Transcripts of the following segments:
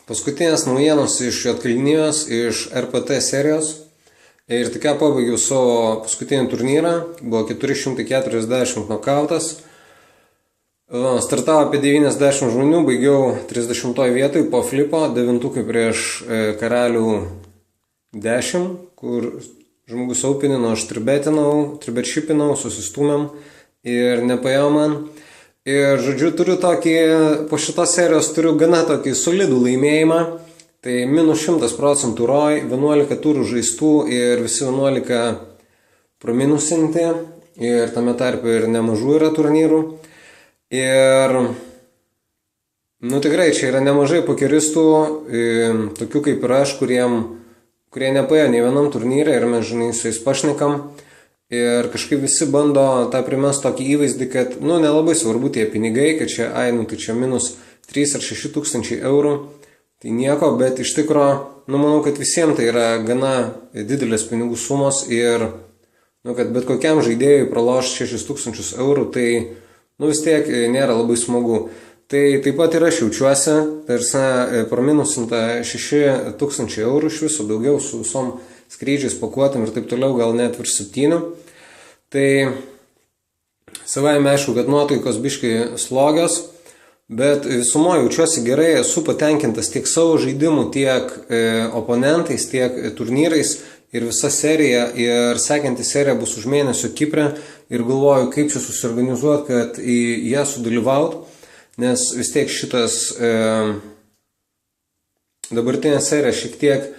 Paskutinės naujienos iš Juodkalnijos, iš RPT serijos. Ir tik pabaigiau savo paskutinį turnyrą, buvo 440 nokautas. Startavo apie 90 žmonių, baigiau 30 vietoj po flipo, 9 prieš karalių 10, kur žmogus aupinino, aš tribetšipinau, susistumėm ir nepaėjo man. Ir, žodžiu, po šitos serijos turiu gana tokį solidų laimėjimą. Tai minus 100% ROI, 11 turų žaistų ir visi 11 praminusinti. Ir tame tarp ir nemažų yra turnyrų. Ir, tikrai, čia yra nemažai pokeristų, tokių kaip ir aš, kurie nepaėjo nei vienam turnyrė ir mes, žinai, su jais pašnekam. Ir kažkaip visi bando tą primest tokį įvaizdį, kad, nelabai svarbu tie pinigai, kad čia, tai čia minus 3 ar 6 tūkstančiai eurų. Tai nieko, bet iš tikro, manau, kad visiems tai yra gana didelės pinigų sumos ir, kad bet kokiam žaidėjui pralošti 6 tūkstančius eurų, tai, vis tiek nėra labai smagu. Tai taip pat ir aš jaučiuosi, tarsi praminusinta 6 tūkstančiai eurų iš viso, daugiau su visom skrydžiais, pakuotam ir taip toliau, gal net virš 7. Tai savaime aišku, kad nuotaikos biškai slogios, bet visumoje jaučiuosi gerai, esu patenkintas tiek savo žaidimu, tiek oponentais, tiek turnyrais ir visa serija. Ir sekanti serija bus už mėnesio Kipre ir galvoju, kaip čia susiorganizuoti, kad į ją sudalyvaut, nes vis tiek šitas dabartinė serija šiek tiek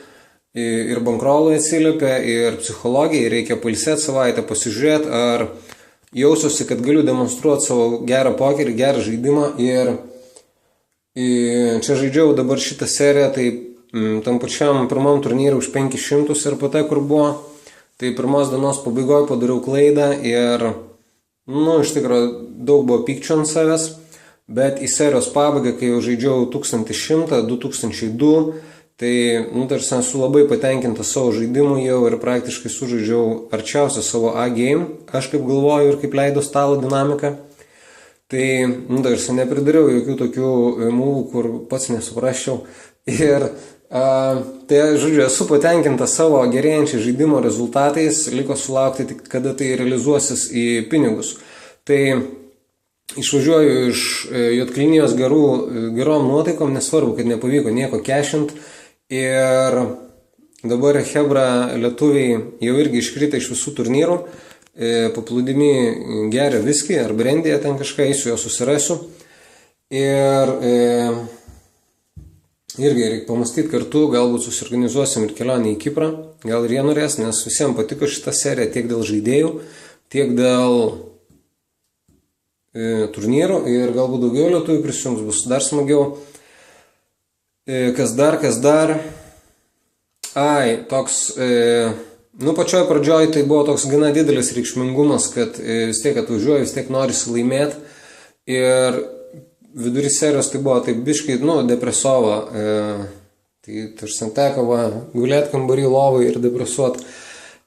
ir bankrolui atsiliepia, ir psichologijai, reikia pailsėti savaitę, pasižiūrėti, ar jausiuosi, kad galiu demonstruoti savo gerą pokerį, gerą žaidimą. Ir čia žaidžiau dabar šitą seriją, tai tam pačiam pirmam turnyrui už 500 RPT, kur buvo, tai pirmos dienos pabaigoje padariau klaidą ir, iš tikrųjų, daug buvo pykčio ant savęs, bet į serijos pabaigą, kai jau žaidžiau 1100, 2002, tai, tarsi esu labai patenkintas savo žaidimu jau ir praktiškai sužaidžiau arčiausią savo A-game, aš kaip galvoju ir kaip leido stalo dinamiką. Tai, tarsi nepridariau jokių tokių mūvų, kur pats nesuprasčiau. Ir, tai, žodžiu, esu patenkintas savo gerėjančiai žaidimo rezultatais, liko sulaukti tik kada tai realizuosis į pinigus. Tai išvažiuoju iš Juodkalnijos gerom nuotaikom, nesvarbu, kad nepavyko nieko kešint. Ir dabar Hebra lietuviai jau irgi iškrita iš visų turnyrų, paplūdimi geria viskį ar brandyje ten kažką, eisiu jo susirasiu. Ir irgi reikia pamastyti kartu, galbūt susiorganizuosim ir kelionę į Kiprą, gal ir jie norės, nes visiems patiko šitą seriją tiek dėl žaidėjų, tiek dėl turnyrų ir galbūt daugiau lietuvių prisijungs, bus dar smagiau. Kas dar? Toks, pačioj pradžioj tai buvo toks gana didelis reikšmingumas, kad vis tiek atvažiuoju, vis tiek norisi laimėti. Ir vidury serijos tai buvo taip biškai, depresova. Tai tarsi teko gulėti kambarį lovai ir depresuoti.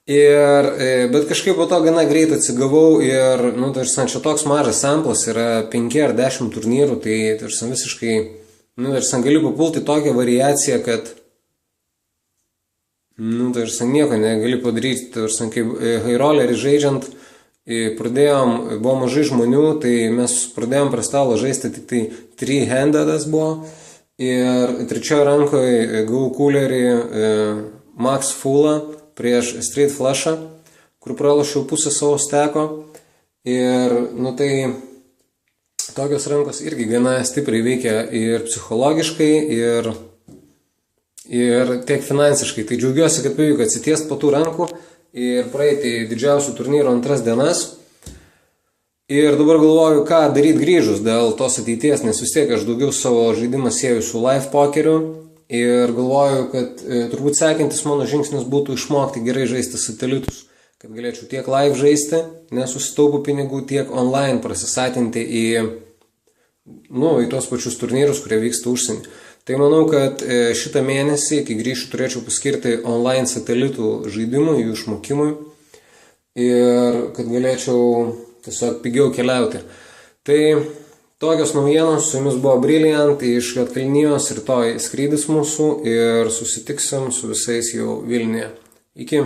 Bet kažkaip po to gana greit atsigavau ir, tarsi čia toks mažas samplas, yra 5 ar 10 turnyrų, tai tarsi visiškai tarsi gali papulti tokią variaciją, kad tarsi nieko negali padaryti. Tarsi kaip high-rollerį žaidžiant, buvo mažai žmonių, tai mes pradėjom prie stalo žaisti tik tai 3-handedas buvo. Ir trečioje rankoje gavau coolerį Max Fullą prieš Street Flush'ą, kur pralošiau pusę savo steko. Ir, tai tokios rankos irgi gana stipriai veikia ir psichologiškai, ir tiek finansiškai. Tai džiaugiuosi, kad pavyko atsitiesti po tų rankų ir praeiti didžiausių turnyrų 2 dienas. Ir dabar galvoju, ką daryti grįžus dėl tos ateities, nes vis tiek aš daugiau savo žaidimą sieju su live pokeriu. Ir galvoju, kad turbūt sekantis mano žingsnis būtų išmokti gerai žaisti satelitus, kad galėčiau tiek live žaisti, nesusitaupu pinigų, tiek online prasisatinti į tos pačius turnyrus, kurie vyksta užsienį. Tai manau, kad šitą mėnesį, kai grįšiu, turėčiau paskirti online satelitų žaidimui, jų išmokimui ir kad galėčiau tiesiog pigiau keliauti. Tai Tokios naujienos, su jumis buvo Brilliant iš Juodkalnijos, rytoj skrydis mūsų ir susitiksim su visais jau Vilniuje. Iki.